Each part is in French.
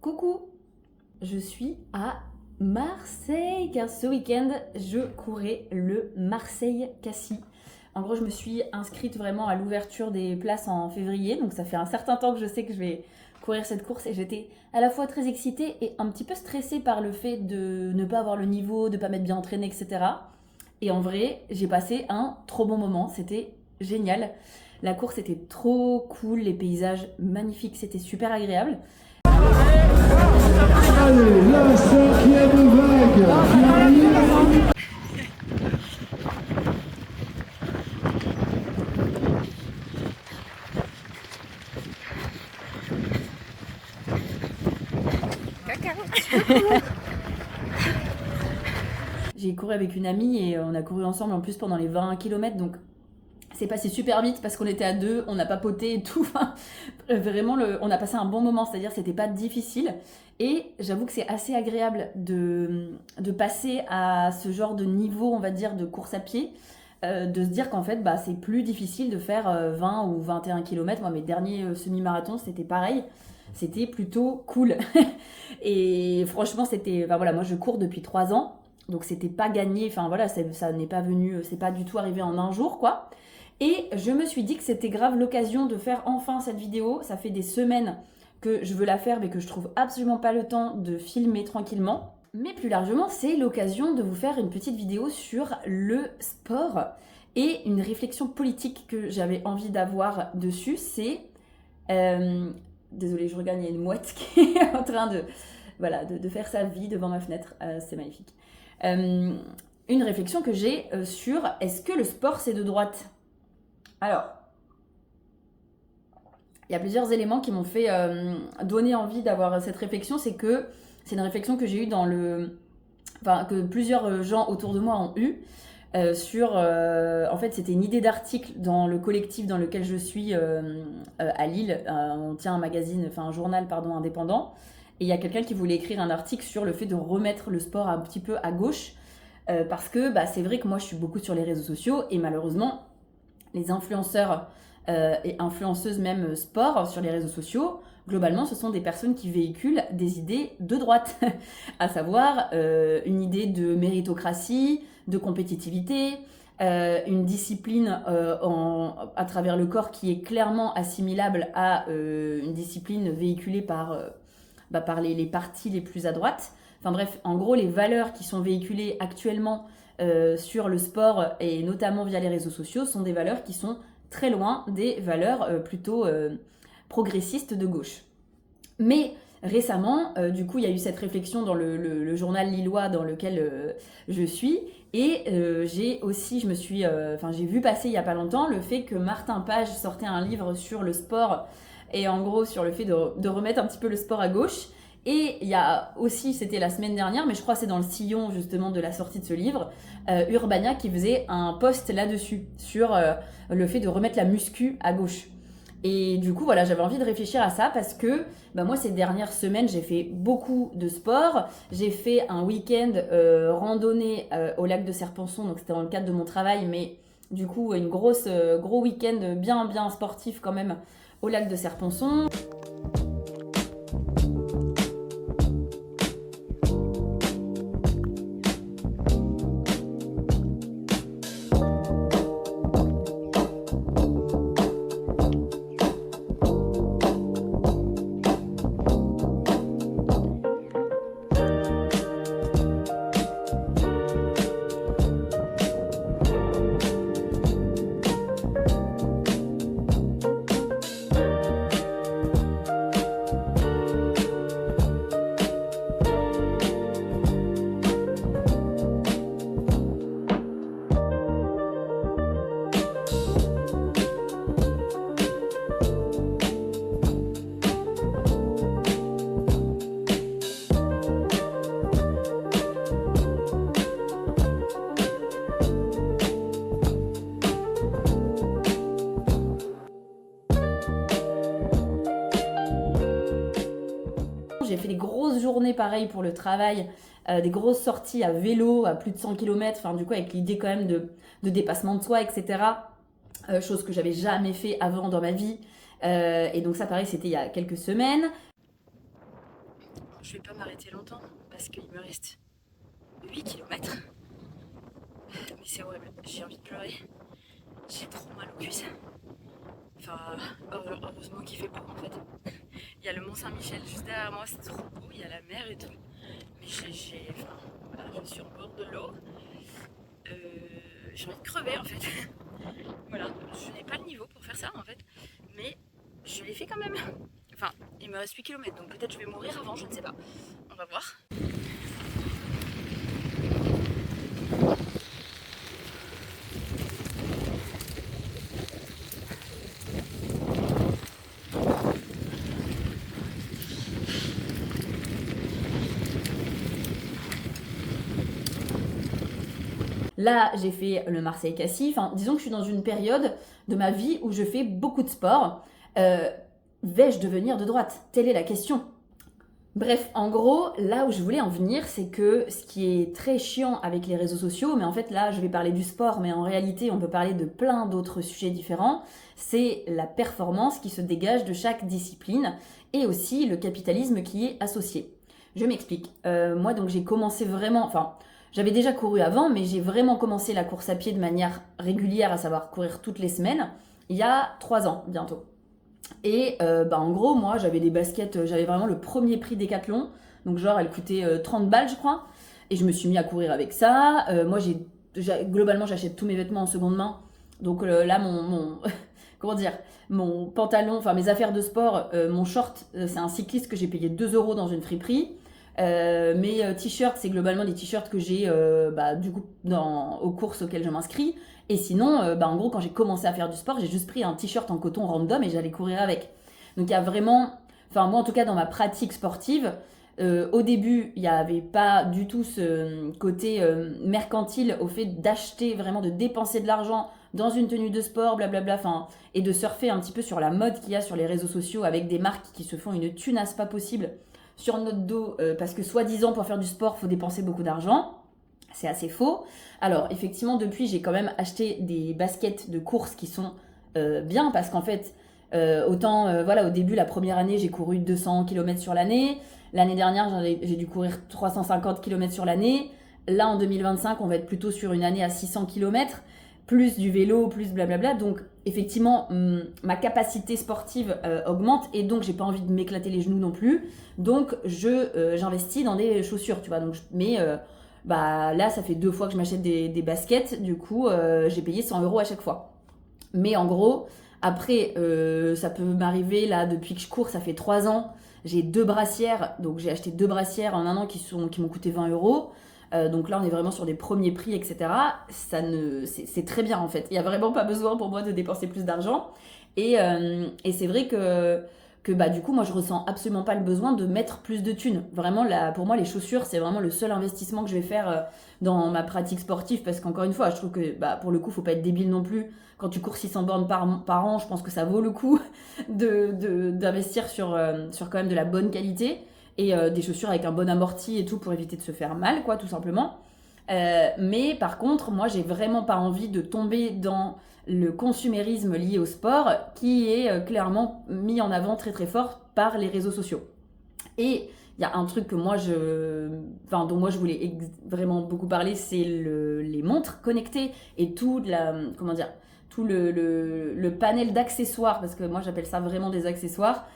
Coucou, je suis à Marseille car ce week-end je courais le Marseille-Cassis. En gros, je me suis inscrite vraiment à l'ouverture des places en février, donc ça fait un certain temps que je sais que je vais courir cette course et j'étais à la fois très excitée et un petit peu stressée par le fait de ne pas avoir le niveau, de ne pas m'être bien entraînée, etc. Et en vrai, j'ai passé un trop bon moment, c'était génial. La course était trop cool, les paysages magnifiques, c'était super agréable. Allez, la cinquième vague qui arrive. J'ai couru avec une amie et on a couru ensemble en plus pendant les 20 km, donc c'est passé super vite parce qu'on était à deux, on a papoté et tout. Enfin, vraiment, on a passé un bon moment, c'est-à-dire c'était pas difficile. Et j'avoue que c'est assez agréable de passer à ce genre de niveau, on va dire, de course à pied. De se dire qu'en fait, bah, c'est plus difficile de faire 20 ou 21 km. Moi, mes derniers semi-marathons, c'était pareil. C'était plutôt cool. Et franchement, c'était. Enfin, voilà, moi, je cours depuis 3 ans. Donc, c'était pas gagné. Enfin, voilà, ça n'est pas venu. C'est pas du tout arrivé en un jour, quoi. Et je me suis dit que c'était grave l'occasion de faire enfin cette vidéo. Ça fait des semaines que je veux la faire, mais que je trouve absolument pas le temps de filmer tranquillement. Mais plus largement, c'est l'occasion de vous faire une petite vidéo sur le sport et une réflexion politique que j'avais envie d'avoir dessus. C'est... désolée, je regarde, il y a une mouette qui est en train de faire sa vie devant ma fenêtre. C'est magnifique. Une réflexion que j'ai sur est-ce que le sport c'est de droite? Alors, il y a plusieurs éléments qui m'ont fait donner envie d'avoir cette réflexion. C'est une réflexion que j'ai eue enfin, que plusieurs gens autour de moi ont eue. En fait, c'était une idée d'article dans le collectif dans lequel je suis à Lille. On tient un magazine, enfin un journal, pardon, indépendant. Et il y a quelqu'un qui voulait écrire un article sur le fait de remettre le sport un petit peu à gauche. Parce que bah, c'est vrai que moi, je suis beaucoup sur les réseaux sociaux et malheureusement, les influenceurs et influenceuses même sport sur les réseaux sociaux, globalement, ce sont des personnes qui véhiculent des idées de droite, à savoir une idée de méritocratie, de compétitivité, une discipline à travers le corps qui est clairement assimilable à une discipline véhiculée par les partis les plus à droite. Enfin bref, en gros, les valeurs qui sont véhiculées actuellement sur le sport et notamment via les réseaux sociaux sont des valeurs qui sont très loin des valeurs plutôt progressistes de gauche. Mais récemment, du coup, il y a eu cette réflexion dans le journal lillois dans lequel je suis. Et j'ai vu passer il y a pas longtemps le fait que Martin Page sortait un livre sur le sport et en gros sur le fait de remettre un petit peu le sport à gauche. Et il y a aussi, c'était la semaine dernière, mais je crois que c'est dans le sillon justement de la sortie de ce livre, Urbania qui faisait un post là-dessus, sur le fait de remettre la muscu à gauche. Et du coup, voilà, j'avais envie de réfléchir à ça parce que bah, moi, ces dernières semaines, j'ai fait beaucoup de sport. J'ai fait un week-end randonnée au lac de Serponçon, donc c'était dans le cadre de mon travail, mais du coup, gros week-end bien sportif quand même au lac de Serponçon. J'ai fait des grosses journées pareil pour le travail, des grosses sorties à vélo à plus de 100 km, enfin du coup avec l'idée quand même de dépassement de soi, etc. Chose que j'avais jamais fait avant dans ma vie. Et donc ça pareil, c'était il y a quelques semaines. je vais pas m'arrêter longtemps parce qu'il me reste 8 km. Mais c'est horrible, j'ai envie de pleurer. J'ai trop mal aux cuisses. Enfin, heureusement qu'il fait beau en fait. Il y a le Mont Saint-Michel juste derrière moi, c'est trop beau, il y a la mer et tout. Mais voilà, je suis au bord de l'eau. J'ai envie de crever en fait. Voilà, je n'ai pas le niveau pour faire ça en fait. Mais je l'ai fait quand même. Enfin, il me reste 8 km, donc peut-être je vais mourir avant, je ne sais pas. On va voir. Là, j'ai fait le Marseille-Cassis. Enfin, disons que je suis dans une période de ma vie où je fais beaucoup de sport. Vais-je devenir de droite? Telle est la question. Bref, en gros, là où je voulais en venir, c'est que ce qui est très chiant avec les réseaux sociaux, mais en fait là, je vais parler du sport, mais en réalité, on peut parler de plein d'autres sujets différents, c'est la performance qui se dégage de chaque discipline et aussi le capitalisme qui est associé. Je m'explique. Moi, donc, j'ai commencé vraiment... Enfin, j'avais déjà couru avant, mais j'ai vraiment commencé la course à pied de manière régulière, à savoir courir toutes les semaines, il y a 3 ans bientôt. Et en gros, moi, j'avais des baskets, j'avais vraiment le premier prix Décathlon. Donc genre, elle coûtait 30 balles, je crois. Et je me suis mis à courir avec ça. Moi, globalement, j'achète tous mes vêtements en seconde main. Donc là, comment dire, mon pantalon, enfin mes affaires de sport, mon short, c'est un cycliste que j'ai payé 2 euros dans une friperie. Mes t-shirts, c'est globalement des t-shirts que j'ai du coup aux courses auxquelles je m'inscris. Et sinon, en gros, quand j'ai commencé à faire du sport, j'ai juste pris un t-shirt en coton random et j'allais courir avec. Donc il y a vraiment, enfin moi en tout cas dans ma pratique sportive, au début il n'y avait pas du tout ce côté mercantile au fait d'acheter vraiment, de dépenser de l'argent dans une tenue de sport, blablabla, et de surfer un petit peu sur la mode qu'il y a sur les réseaux sociaux avec des marques qui se font une tunasse pas possible sur notre dos parce que soi-disant pour faire du sport faut dépenser beaucoup d'argent. C'est assez faux. Alors effectivement depuis j'ai quand même acheté des baskets de course qui sont bien parce qu'en fait au début la première année j'ai couru 200 km sur l'année. L'année dernière j'ai dû courir 350 km sur l'année. Là en 2025 on va être plutôt sur une année à 600 km plus du vélo, plus blablabla. Donc effectivement ma capacité sportive augmente et donc j'ai pas envie de m'éclater les genoux non plus. Donc j'investis dans des chaussures, tu vois. Donc là ça fait 2 fois que je m'achète des baskets. Du coup j'ai payé 100 euros à chaque fois. Mais en gros après ça peut m'arriver là depuis que je cours, ça fait 3 ans. J'ai 2 brassières, donc j'ai acheté 2 brassières en un an qui m'ont coûté 20 euros. Donc là, on est vraiment sur des premiers prix, etc. C'est très bien en fait. Il n'y a vraiment pas besoin pour moi de dépenser plus d'argent. Et c'est vrai que du coup, moi, je ressens absolument pas le besoin de mettre plus de thunes. Vraiment, pour moi, les chaussures, c'est vraiment le seul investissement que je vais faire dans ma pratique sportive. Parce qu'encore une fois, je trouve que pour le coup, faut pas être débile non plus. Quand tu cours 600 bornes par an, je pense que ça vaut le coup d'investir sur quand même de la bonne qualité. Et des chaussures avec un bon amorti et tout pour éviter de se faire mal, quoi, tout simplement. Mais par contre, moi, j'ai vraiment pas envie de tomber dans le consumérisme lié au sport qui est clairement mis en avant très très fort par les réseaux sociaux. Et il y a un truc que dont moi je voulais vraiment beaucoup parler, c'est les montres connectées et tout le panel d'accessoires, parce que moi j'appelle ça vraiment des accessoires,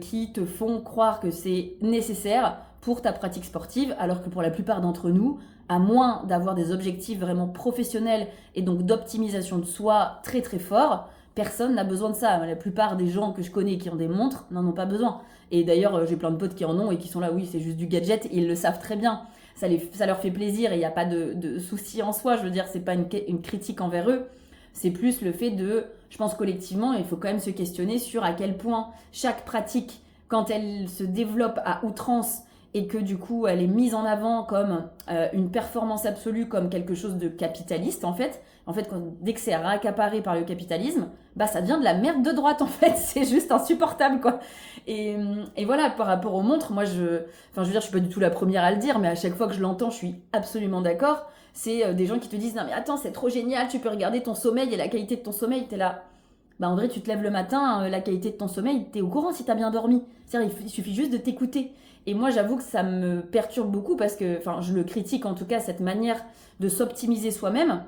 qui te font croire que c'est nécessaire pour ta pratique sportive, alors que pour la plupart d'entre nous, à moins d'avoir des objectifs vraiment professionnels et donc d'optimisation de soi très très forts, personne n'a besoin de ça. La plupart des gens que je connais qui ont des montres n'en ont pas besoin. Et d'ailleurs, j'ai plein de potes qui en ont et qui sont là, oui, c'est juste du gadget, et ils le savent très bien. Ça leur fait plaisir et il n'y a pas de souci en soi. Je veux dire, c'est pas une critique envers eux. C'est plus le fait je pense collectivement, il faut quand même se questionner sur à quel point chaque pratique, quand elle se développe à outrance et que du coup elle est mise en avant comme une performance absolue, comme quelque chose de capitaliste en fait, dès que c'est accaparé par le capitalisme, ça devient de la merde de droite en fait, c'est juste insupportable quoi. Et voilà, par rapport aux montres, moi je suis pas du tout la première à le dire, mais à chaque fois que je l'entends, je suis absolument d'accord. C'est des gens qui te disent non mais attends, c'est trop génial, tu peux regarder ton sommeil et la qualité de ton sommeil, t'es là. bah en vrai tu te lèves le matin, la qualité de ton sommeil, t'es au courant si t'as bien dormi. C'est-à-dire il suffit juste de t'écouter. Et moi j'avoue que ça me perturbe beaucoup parce que, enfin je le critique en tout cas, cette manière de s'optimiser soi-même,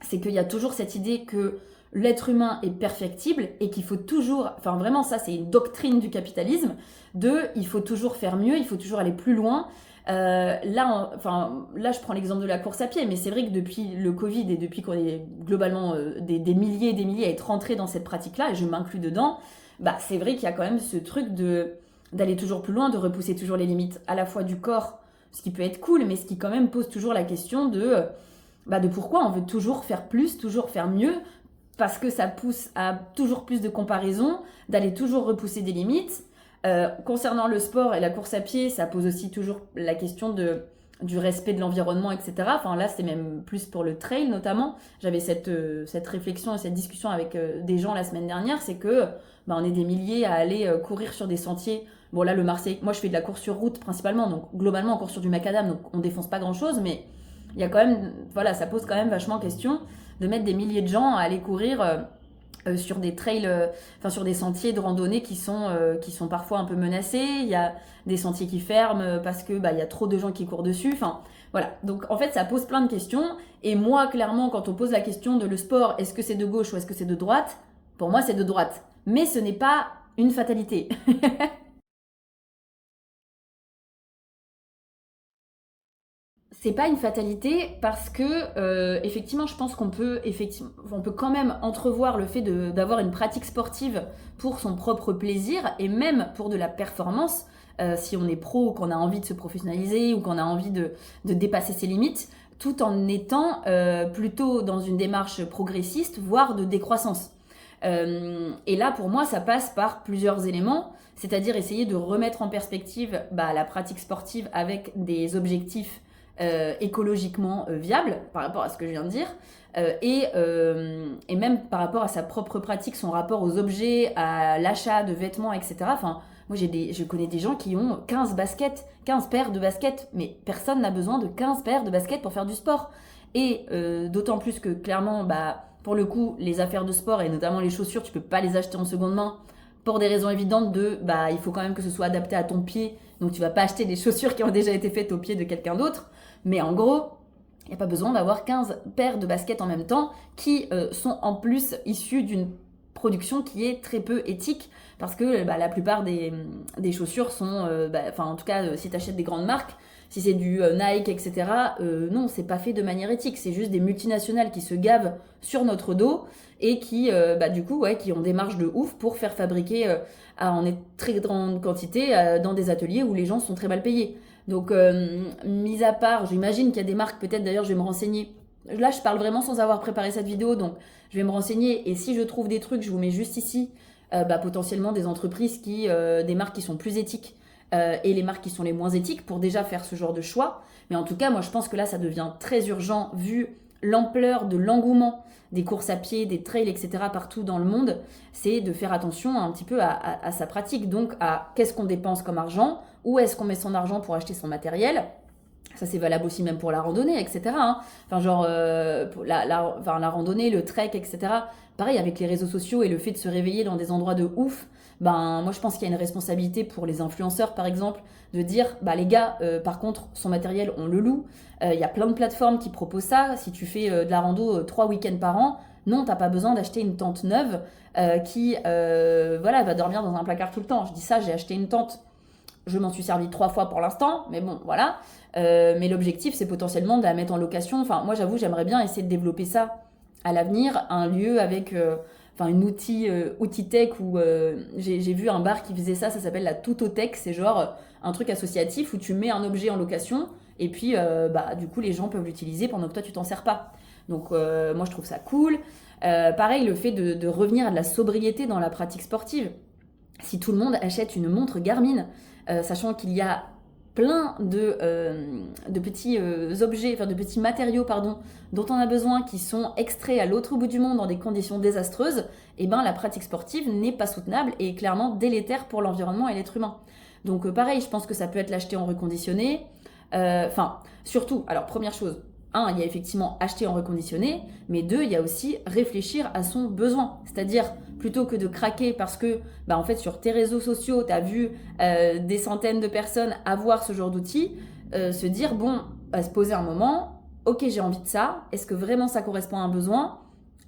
c'est qu'il y a toujours cette idée que l'être humain est perfectible et qu'il faut toujours, enfin vraiment ça c'est une doctrine du capitalisme, il faut toujours faire mieux, il faut toujours aller plus loin. Là, je prends l'exemple de la course à pied, mais c'est vrai que depuis le Covid et depuis qu'on est globalement des milliers et des milliers à être rentrés dans cette pratique-là, et je m'inclus dedans, bah c'est vrai qu'il y a quand même ce truc d'aller toujours plus loin, de repousser toujours les limites à la fois du corps, ce qui peut être cool, mais ce qui quand même pose toujours la question de pourquoi on veut toujours faire plus, toujours faire mieux, parce que ça pousse à toujours plus de comparaisons, d'aller toujours repousser des limites. Concernant le sport et la course à pied, ça pose aussi toujours la question du respect de l'environnement, etc. Enfin là, c'est même plus pour le trail notamment. J'avais cette réflexion et cette discussion avec des gens la semaine dernière, c'est que on est des milliers à aller courir sur des sentiers. Bon là, le Marseille, moi je fais de la course sur route principalement, donc globalement on court sur du macadam, donc on défonce pas grand-chose, mais il y a quand même, voilà, ça pose quand même vachement question de mettre des milliers de gens à aller courir sur des trails, sur des sentiers de randonnée qui sont parfois un peu menacés. Il y a des sentiers qui ferment parce que il y a trop de gens qui courent dessus. Enfin, voilà. Donc en fait, ça pose plein de questions. Et moi, clairement, quand on pose la question de le sport, est-ce que c'est de gauche ou est-ce que c'est de droite? Pour moi, c'est de droite. Mais ce n'est pas une fatalité. C'est pas une fatalité parce que effectivement, je pense on peut quand même entrevoir le fait d'avoir une pratique sportive pour son propre plaisir et même pour de la performance. Si on est pro, qu'on a envie de se professionnaliser ou qu'on a envie de dépasser ses limites, tout en étant plutôt dans une démarche progressiste, voire de décroissance. Et là, pour moi, ça passe par plusieurs éléments, c'est-à-dire essayer de remettre en perspective la pratique sportive avec des objectifs écologiquement viable par rapport à ce que je viens de dire et même par rapport à sa propre pratique, son rapport aux objets, à l'achat de vêtements, etc. Enfin, moi je connais des gens qui ont 15 baskets, 15 paires de baskets, mais personne n'a besoin de 15 paires de baskets pour faire du sport. Et d'autant plus que clairement, pour le coup, les affaires de sport et notamment les chaussures, tu peux pas les acheter en seconde main pour des raisons évidentes il faut quand même que ce soit adapté à ton pied, donc tu vas pas acheter des chaussures qui ont déjà été faites au pied de quelqu'un d'autre. Mais en gros, il n'y a pas besoin d'avoir 15 paires de baskets en même temps qui sont en plus issues d'une production qui est très peu éthique parce que la plupart des chaussures sont, en tout cas, si tu achètes des grandes marques, si c'est du Nike, etc., non, c'est pas fait de manière éthique. C'est juste des multinationales qui se gavent sur notre dos et qui, qui ont des marges de ouf pour faire fabriquer en très grande quantité dans des ateliers où les gens sont très mal payés. Donc, mis à part, j'imagine qu'il y a des marques, peut-être d'ailleurs je vais me renseigner. Là, je parle vraiment sans avoir préparé cette vidéo, donc je vais me renseigner. Et si je trouve des trucs, je vous mets juste ici, potentiellement des entreprises des marques qui sont plus éthiques et les marques qui sont les moins éthiques pour déjà faire ce genre de choix. Mais en tout cas, moi je pense que là, ça devient très urgent vu l'ampleur de l'engouement des courses à pied, des trails, etc. partout dans le monde, c'est de faire attention un petit peu à sa pratique. Donc à qu'est-ce qu'on dépense comme argent, où est-ce qu'on met son argent pour acheter son matériel. Ça c'est valable aussi même pour la randonnée, etc. Enfin genre pour la randonnée, le trek, etc. Pareil avec les réseaux sociaux et le fait de se réveiller dans des endroits de ouf. Moi je pense qu'il y a une responsabilité pour les influenceurs par exemple de dire les gars par contre son matériel on le loue. Il y a plein de plateformes qui proposent ça. Si tu fais de la rando 3 week-ends par an, non t'as pas besoin d'acheter une tente neuve qui va dormir dans un placard tout le temps. Je dis ça, j'ai acheté une tente. Je m'en suis servi 3 fois pour l'instant, mais bon, voilà. Mais l'objectif, c'est potentiellement de la mettre en location. Enfin, moi, j'avoue, j'aimerais bien essayer de développer ça à l'avenir, un lieu avec une outil tech où j'ai vu un bar qui faisait ça, ça s'appelle la Tutotech. C'est genre un truc associatif où tu mets un objet en location et puis, du coup, les gens peuvent l'utiliser pendant que toi, tu t'en sers pas. Donc, moi, je trouve ça cool. Pareil, le fait de revenir à de la sobriété dans la pratique sportive. Si tout le monde achète une montre Garmin, sachant qu'il y a plein de petits objets, de petits matériaux, dont on a besoin, qui sont extraits à l'autre bout du monde dans des conditions désastreuses, la pratique sportive n'est pas soutenable et est clairement délétère pour l'environnement et l'être humain. Donc pareil, je pense que ça peut être l'acheter en reconditionné. Surtout, alors première chose, un, il y a effectivement acheter en reconditionné, mais deux, il y a aussi réfléchir à son besoin. C'est-à-dire, plutôt que de craquer parce que, en fait, sur tes réseaux sociaux, tu as vu des centaines de personnes avoir ce genre d'outils, se dire, se poser un moment, ok, j'ai envie de ça, est-ce que vraiment ça correspond à un besoin?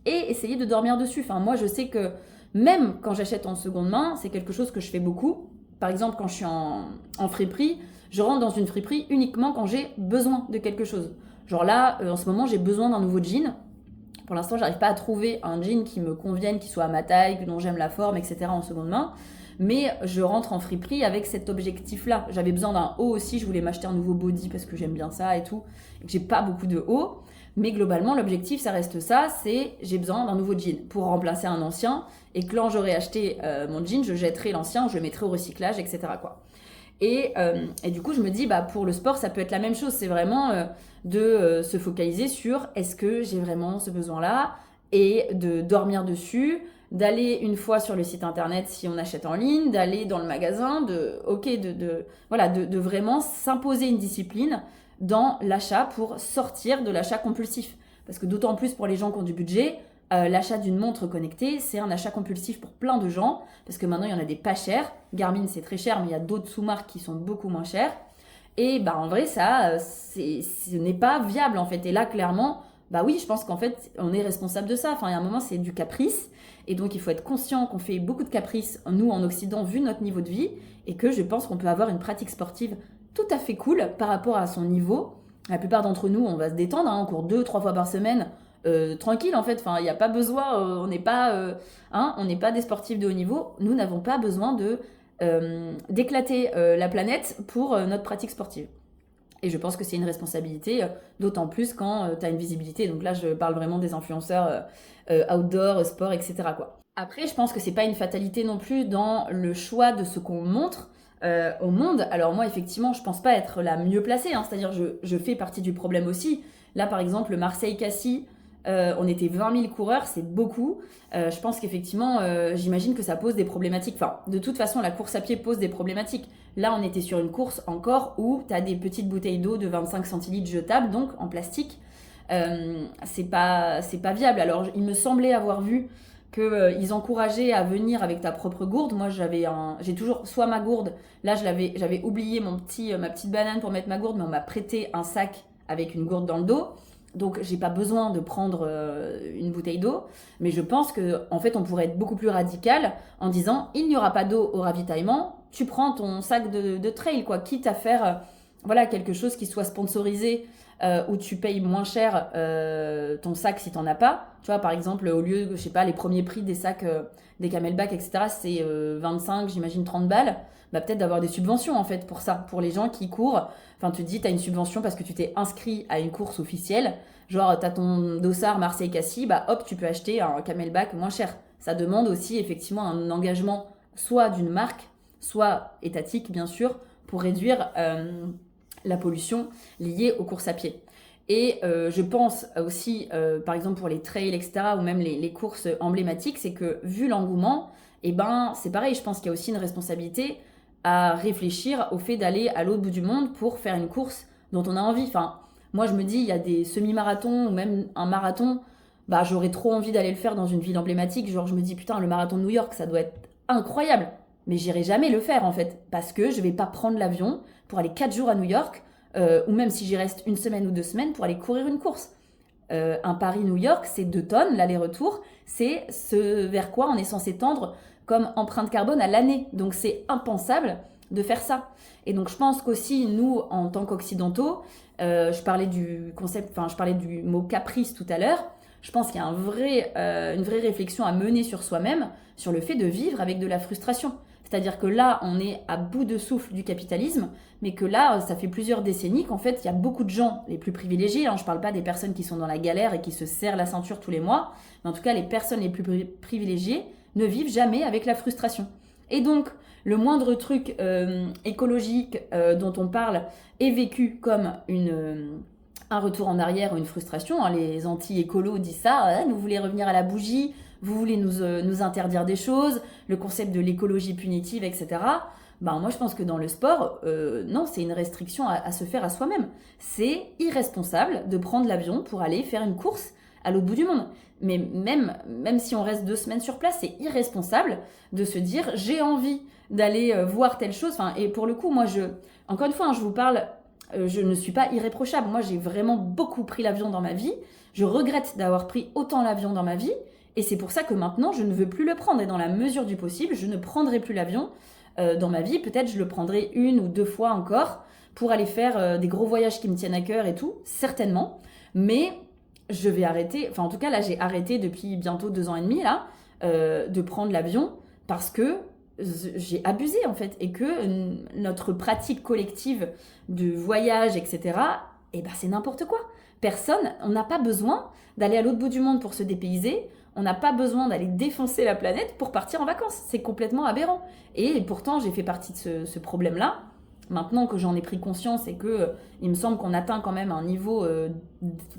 Et essayer de dormir dessus. Enfin, moi, je sais que même quand j'achète en seconde main, c'est quelque chose que je fais beaucoup. Par exemple, quand je suis en friperie, je rentre dans une friperie uniquement quand j'ai besoin de quelque chose. Genre là, en ce moment, j'ai besoin d'un nouveau jean. Pour l'instant, j'arrive pas à trouver un jean qui me convienne, qui soit à ma taille, dont j'aime la forme, etc. en seconde main. Mais je rentre en friperie avec cet objectif-là. J'avais besoin d'un haut aussi, je voulais m'acheter un nouveau body parce que j'aime bien ça et tout. Et que j'ai pas beaucoup de haut. Mais globalement, l'objectif, ça reste ça, c'est j'ai besoin d'un nouveau jean pour remplacer un ancien. Et que quand j'aurai acheté mon jean, je jetterai l'ancien, je le mettrai au recyclage, etc. quoi. Et du coup, je me dis, pour le sport, ça peut être la même chose. C'est vraiment de se focaliser sur est-ce que j'ai vraiment ce besoin-là et de dormir dessus, d'aller une fois sur le site internet si on achète en ligne, d'aller dans le magasin, de vraiment s'imposer une discipline dans l'achat pour sortir de l'achat compulsif. Parce que d'autant plus pour les gens qui ont du budget, l'achat d'une montre connectée, c'est un achat compulsif pour plein de gens, parce que maintenant il y en a des pas chères. Garmin c'est très cher, mais il y a d'autres sous-marques qui sont beaucoup moins chères. Et en vrai, ça, ce n'est pas viable en fait. Et là, clairement, oui, je pense qu'en fait, on est responsable de ça. Enfin, il y a un moment, c'est du caprice. Et donc, il faut être conscient qu'on fait beaucoup de caprices, nous, en Occident, vu notre niveau de vie. Et que je pense qu'on peut avoir une pratique sportive tout à fait cool par rapport à son niveau. La plupart d'entre nous, on va se détendre, on court 2-3 fois par semaine. Tranquille en fait, enfin il n'y a pas besoin, on n'est pas des sportifs de haut niveau, nous n'avons pas besoin d'éclater la planète pour notre pratique sportive. Et je pense que c'est une responsabilité, d'autant plus quand tu as une visibilité. Donc là je parle vraiment des influenceurs outdoor, sport, etc. quoi. Après je pense que c'est pas une fatalité non plus dans le choix de ce qu'on montre au monde. Alors moi effectivement je pense pas être la mieux placée, c'est-à-dire je fais partie du problème aussi. Là par exemple le Marseille-Cassis, on était 20 000 coureurs, c'est beaucoup. Je pense qu'effectivement, j'imagine que ça pose des problématiques. Enfin, de toute façon, la course à pied pose des problématiques. Là, on était sur une course encore où tu as des petites bouteilles d'eau de 25 centilitres jetables, donc en plastique. C'est pas viable. Alors, il me semblait avoir vu qu'ils encourageaient à venir avec ta propre gourde. Moi, j'ai toujours soit ma gourde. Là, j'avais oublié ma petite banane pour mettre ma gourde, mais on m'a prêté un sac avec une gourde dans le dos. Donc j'ai pas besoin de prendre une bouteille d'eau, mais je pense que en fait on pourrait être beaucoup plus radical en disant il n'y aura pas d'eau au ravitaillement, tu prends ton sac de trail quoi, quitte à faire quelque chose qui soit sponsorisé où tu payes moins cher ton sac si t'en as pas. Tu vois par exemple au lieu je sais pas les premiers prix des sacs des Camelback etc c'est 25 j'imagine 30 balles. Peut-être d'avoir des subventions en fait pour ça, pour les gens qui courent. Enfin, tu te dis, tu as une subvention parce que tu t'es inscrit à une course officielle. Genre, tu as ton dossard Marseille-Cassis, hop, tu peux acheter un Camelback moins cher. Ça demande aussi effectivement un engagement soit d'une marque, soit étatique bien sûr, pour réduire la pollution liée aux courses à pied. Et je pense aussi, par exemple pour les trails, etc., ou même les courses emblématiques, c'est que vu l'engouement, c'est pareil, je pense qu'il y a aussi une responsabilité à réfléchir au fait d'aller à l'autre bout du monde pour faire une course dont on a envie. Enfin, moi, je me dis, il y a des semi-marathons ou même un marathon, j'aurais trop envie d'aller le faire dans une ville emblématique. Genre, je me dis, putain, le marathon de New York, ça doit être incroyable. Mais j'irai jamais le faire, en fait, parce que je vais pas prendre l'avion pour aller 4 jours à New York, ou même si j'y reste 1 semaine ou 2 semaines pour aller courir une course. Un Paris-New York, c'est 2 tonnes, l'aller-retour. C'est ce vers quoi on est censé tendre comme empreinte carbone à l'année. Donc c'est impensable de faire ça. Et donc je pense qu'aussi, nous, en tant qu'occidentaux, je parlais du mot caprice tout à l'heure, je pense qu'il y a une vraie réflexion à mener sur soi-même, sur le fait de vivre avec de la frustration. C'est-à-dire que là, on est à bout de souffle du capitalisme, mais que là, ça fait plusieurs décennies qu'en fait, il y a beaucoup de gens, les plus privilégiés, je ne parle pas des personnes qui sont dans la galère et qui se serrent la ceinture tous les mois, mais en tout cas, les personnes les plus privilégiées ne vivent jamais avec la frustration. Et donc, le moindre truc écologique dont on parle est vécu comme un retour en arrière ou une frustration. Les anti-écolos disent ça, vous voulez revenir à la bougie, vous voulez nous interdire des choses, le concept de l'écologie punitive, etc. Ben moi je pense que dans le sport, non, c'est une restriction à se faire à soi-même. C'est irresponsable de prendre l'avion pour aller faire une course à l'autre bout du monde. Mais même si on reste 2 semaines sur place, c'est irresponsable de se dire j'ai envie d'aller voir telle chose. Enfin, et pour le coup, moi, encore une fois, hein, je vous parle, je ne suis pas irréprochable. Moi, j'ai vraiment beaucoup pris l'avion dans ma vie. Je regrette d'avoir pris autant l'avion dans ma vie. Et c'est pour ça que maintenant, je ne veux plus le prendre. Et dans la mesure du possible, je ne prendrai plus l'avion dans ma vie. Peut-être je le prendrai 1 ou 2 fois encore pour aller faire des gros voyages qui me tiennent à cœur et tout, certainement. Mais je vais arrêter, enfin en tout cas là j'ai arrêté depuis bientôt 2 ans et demi là, de prendre l'avion parce que j'ai abusé en fait et que notre pratique collective de voyage, etc., eh ben, c'est n'importe quoi. Personne, on n'a pas besoin d'aller à l'autre bout du monde pour se dépayser, on n'a pas besoin d'aller défoncer la planète pour partir en vacances. C'est complètement aberrant. Et pourtant j'ai fait partie de ce problème-là. Maintenant que j'en ai pris conscience et que il me semble qu'on atteint quand même un niveau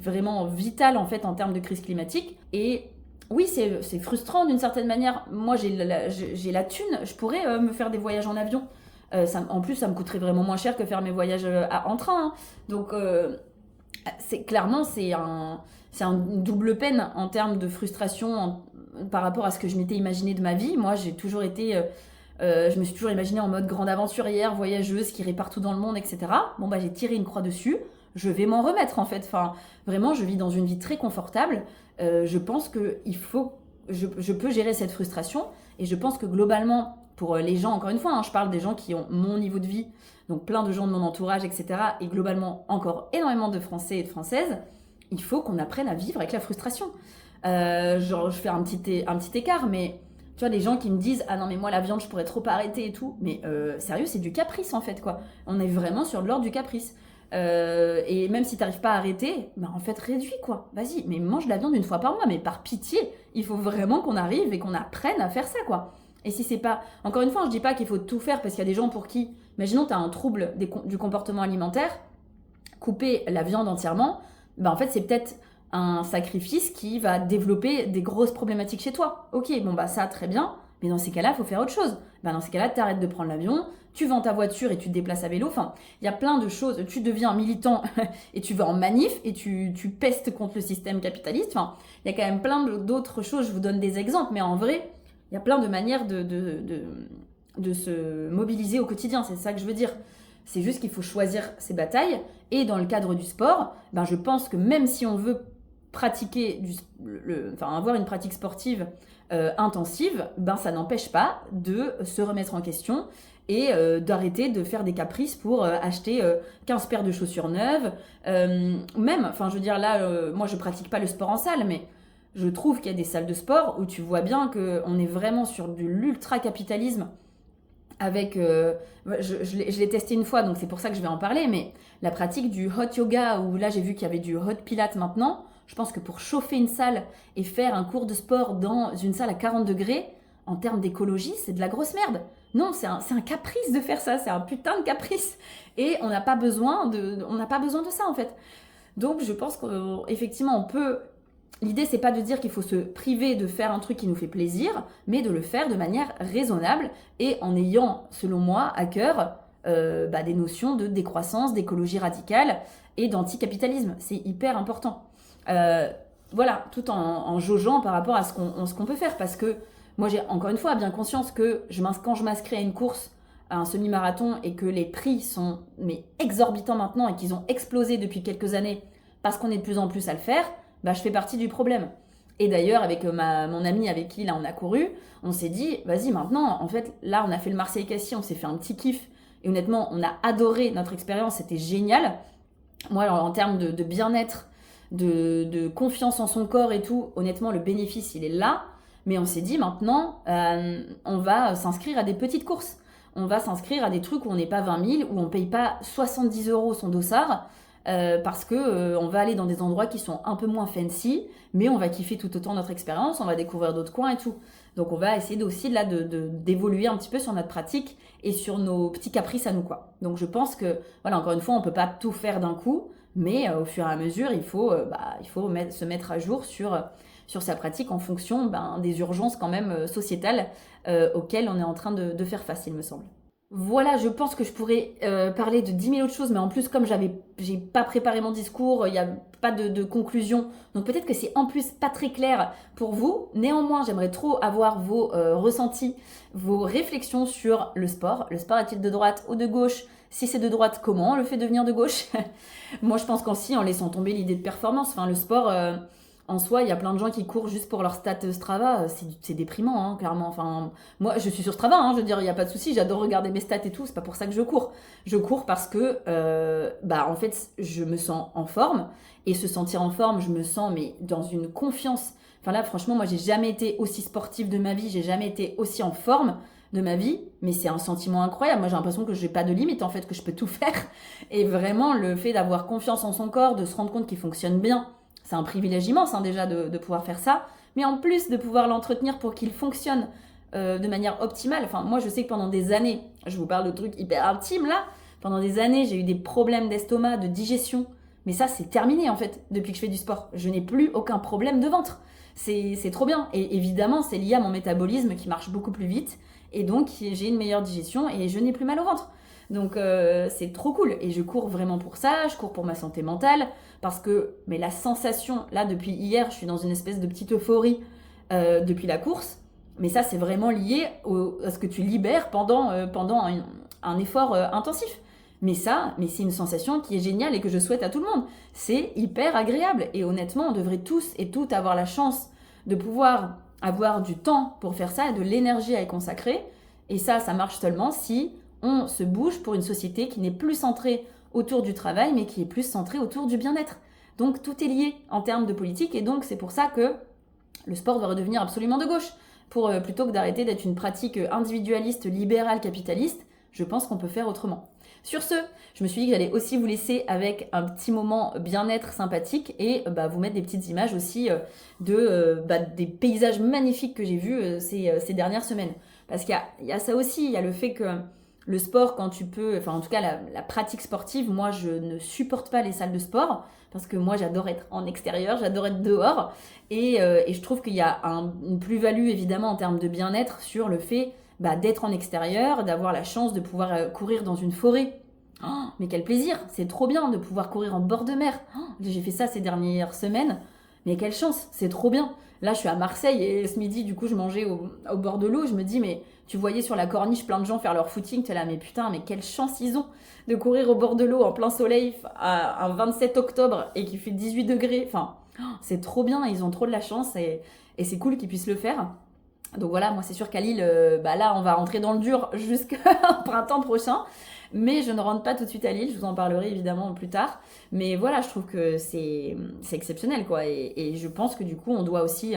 vraiment vital en fait en termes de crise climatique. Et oui, c'est frustrant d'une certaine manière. Moi, j'ai la thune, je pourrais me faire des voyages en avion. En plus, ça me coûterait vraiment moins cher que faire mes voyages en train. Hein. Donc, clairement, c'est une double peine en termes de frustration par rapport à ce que je m'étais imaginé de ma vie. Moi, j'ai toujours été... je me suis toujours imaginée en mode grande aventurière, voyageuse, qui irait partout dans le monde, etc. Bon, bah, j'ai tiré une croix dessus. Je vais m'en remettre, en fait. Enfin, vraiment, je vis dans une vie très confortable. Je pense que je peux gérer cette frustration. Et je pense que globalement, pour les gens, encore une fois, hein, je parle des gens qui ont mon niveau de vie, donc plein de gens de mon entourage, etc. Et globalement, encore énormément de Français et de Françaises, il faut qu'on apprenne à vivre avec la frustration. Genre, je fais un petit écart, mais... Tu vois, les gens qui me disent « Ah non, mais moi, la viande, je pourrais trop pas arrêter et tout. » Mais sérieux, c'est du caprice, en fait, quoi. On est vraiment sur de l'ordre du caprice. Et même si t'arrives pas à arrêter, bah en fait, réduis, quoi. Vas-y, mais mange de la viande 1 fois par mois. Mais par pitié, il faut vraiment qu'on arrive et qu'on apprenne à faire ça, quoi. Et si c'est pas... Encore une fois, je dis pas qu'il faut tout faire parce qu'il y a des gens pour qui... Imaginons, t'as un trouble du comportement alimentaire, couper la viande entièrement, bah en fait, c'est peut-être... un sacrifice qui va développer des grosses problématiques chez toi. Ok, bon bah ça, très bien, mais dans ces cas-là, il faut faire autre chose. Bah dans ces cas-là, t'arrêtes de prendre l'avion, tu vends ta voiture et tu te déplaces à vélo. Enfin, il y a plein de choses. Tu deviens militant et tu vas en manif et tu pestes contre le système capitaliste. Enfin, il y a quand même plein d'autres choses. Je vous donne des exemples, mais en vrai, il y a plein de manières de se mobiliser au quotidien. C'est ça que je veux dire. C'est juste qu'il faut choisir ses batailles. Et dans le cadre du sport, ben je pense que même si on veut pratiquer avoir une pratique sportive intensive, ben ça n'empêche pas de se remettre en question et d'arrêter de faire des caprices pour acheter 15 paires de chaussures neuves. Même, enfin je veux dire là, moi je pratique pas le sport en salle, mais je trouve qu'il y a des salles de sport où tu vois bien qu'on est vraiment sur de l'ultra-capitalisme avec, je l'ai testé 1 fois, donc c'est pour ça que je vais en parler, mais la pratique du hot yoga, où là j'ai vu qu'il y avait du hot pilates maintenant, je pense que pour chauffer une salle et faire un cours de sport dans une salle à 40 degrés, en termes d'écologie, c'est de la grosse merde. Non, c'est un caprice de faire ça, c'est un putain de caprice. Et on n'a pas besoin de ça en fait. Donc je pense qu'effectivement on peut... L'idée, c'est pas de dire qu'il faut se priver de faire un truc qui nous fait plaisir, mais de le faire de manière raisonnable et en ayant, selon moi, à cœur des notions de décroissance, d'écologie radicale et d'anticapitalisme. C'est hyper important. Voilà, tout en jaugeant par rapport à ce qu'on peut faire. Parce que moi, j'ai encore une fois bien conscience que quand je m'inscris à une course, à un semi-marathon, et que les prix sont exorbitants maintenant et qu'ils ont explosé depuis quelques années parce qu'on est de plus en plus à le faire, bah, je fais partie du problème. Et d'ailleurs, avec mon ami avec qui là on a couru, on s'est dit, vas-y maintenant, en fait, là on a fait le Marseille-Cassis, on s'est fait un petit kiff. Et honnêtement, on a adoré notre expérience, c'était génial. Moi, alors, en termes de bien-être, de confiance en son corps et tout, honnêtement, le bénéfice, il est là. Mais on s'est dit, maintenant, on va s'inscrire à des petites courses. On va s'inscrire à des trucs où on n'est pas 20 000, où on ne paye pas 70 € son dossard. Parce que on va aller dans des endroits qui sont un peu moins fancy, mais on va kiffer tout autant notre expérience, on va découvrir d'autres coins et tout. Donc on va essayer aussi là d'évoluer un petit peu sur notre pratique et sur nos petits caprices à nous, quoi. Donc je pense que, voilà, encore une fois, on peut pas tout faire d'un coup, mais au fur et à mesure, il faut se mettre à jour sur sa pratique en fonction des urgences quand même sociétales auxquelles on est en train de faire face, il me semble. Voilà, je pense que je pourrais parler de 10 000 autres choses, mais en plus, comme j'ai pas préparé mon discours, il n'y a pas de conclusion, donc peut-être que c'est en plus pas très clair pour vous. Néanmoins, j'aimerais trop avoir vos ressentis, vos réflexions sur le sport. Le sport est-il de droite ou de gauche? Si c'est de droite, comment on le fait devenir de gauche? Moi, je pense qu'aussi, en laissant tomber l'idée de performance, enfin, le sport, en soi, il y a plein de gens qui courent juste pour leur stat Strava, c'est déprimant, hein, clairement. Enfin, moi, je suis sur Strava, hein, je veux dire, il n'y a pas de souci, j'adore regarder mes stats et tout, c'est pas pour ça que je cours. Je cours parce que, en fait, je me sens en forme, et se sentir en forme, je me sens, mais dans une confiance. Enfin là, franchement, moi, j'ai jamais été aussi sportive de ma vie, j'ai jamais été aussi en forme de ma vie, mais c'est un sentiment incroyable. Moi, j'ai l'impression que j'ai pas de limite, en fait, que je peux tout faire. Et vraiment, le fait d'avoir confiance en son corps, de se rendre compte qu'il fonctionne bien, c'est un privilège immense, hein, déjà de pouvoir faire ça, mais en plus de pouvoir l'entretenir pour qu'il fonctionne de manière optimale. Enfin, moi, je sais que pendant des années, je vous parle de trucs hyper intimes là, pendant des années, j'ai eu des problèmes d'estomac, de digestion, mais ça, c'est terminé en fait depuis que je fais du sport. Je n'ai plus aucun problème de ventre. C'est trop bien. Et évidemment, c'est lié à mon métabolisme qui marche beaucoup plus vite, et donc j'ai une meilleure digestion et je n'ai plus mal au ventre. Donc c'est trop cool et je cours vraiment pour ça, je cours pour ma santé mentale parce que mais la sensation, là depuis hier, je suis dans une espèce de petite euphorie depuis la course, mais ça c'est vraiment lié à ce que tu libères pendant un effort intensif. Mais c'est une sensation qui est géniale et que je souhaite à tout le monde. C'est hyper agréable et honnêtement, on devrait tous et toutes avoir la chance de pouvoir avoir du temps pour faire ça et de l'énergie à y consacrer. Et ça marche seulement si on se bouge pour une société qui n'est plus centrée autour du travail, mais qui est plus centrée autour du bien-être. Donc tout est lié en termes de politique, et donc c'est pour ça que le sport doit redevenir absolument de gauche. Plutôt que d'arrêter d'être une pratique individualiste, libérale, capitaliste, je pense qu'on peut faire autrement. Sur ce, je me suis dit que j'allais aussi vous laisser avec un petit moment bien-être sympathique et vous mettre des petites images aussi des paysages magnifiques que j'ai vus ces dernières semaines. Parce qu'il y a ça aussi, il y a le fait que le sport, quand tu peux, enfin en tout cas la pratique sportive, moi je ne supporte pas les salles de sport parce que moi j'adore être en extérieur, j'adore être dehors et je trouve qu'il y a une plus-value évidemment en termes de bien-être sur le fait d'être en extérieur, d'avoir la chance de pouvoir courir dans une forêt. Oh, mais quel plaisir, c'est trop bien de pouvoir courir en bord de mer. Oh, j'ai fait ça ces dernières semaines, mais quelle chance, c'est trop bien. Là, je suis à Marseille et ce midi, du coup, je mangeais au bord de l'eau. Je me dis, mais tu voyais sur la corniche plein de gens faire leur footing. Tu es là, mais putain, mais quelle chance ils ont de courir au bord de l'eau en plein soleil à un 27 octobre et qui fait 18 degrés. Enfin, c'est trop bien, ils ont trop de la chance et c'est cool qu'ils puissent le faire. Donc voilà, moi c'est sûr qu'à Lille, là on va rentrer dans le dur jusqu'au printemps prochain. Mais je ne rentre pas tout de suite à Lille, je vous en parlerai évidemment plus tard. Mais voilà, je trouve que c'est exceptionnel quoi. Et je pense que du coup on doit aussi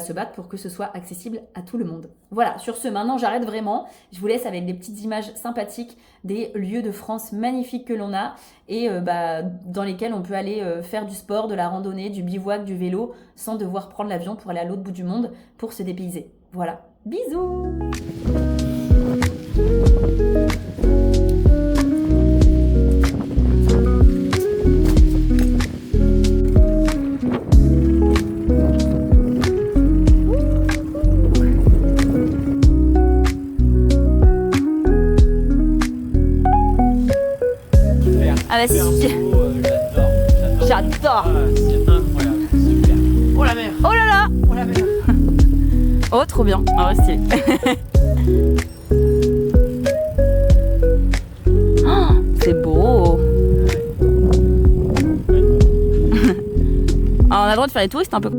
se battre pour que ce soit accessible à tout le monde. Voilà, sur ce, maintenant j'arrête vraiment. Je vous laisse avec des petites images sympathiques des lieux de France magnifiques que l'on a et dans lesquels on peut aller faire du sport, de la randonnée, du bivouac, du vélo, sans devoir prendre l'avion pour aller à l'autre bout du monde pour se dépayser. Voilà, bisous! Ah bah si, j'adore. C'est incroyable, super. Oh la mer. Oh là là. Oh la mer. Oh trop bien, on va rester. Oh, c'est beau. Alors, on a le droit de faire les touristes un peu.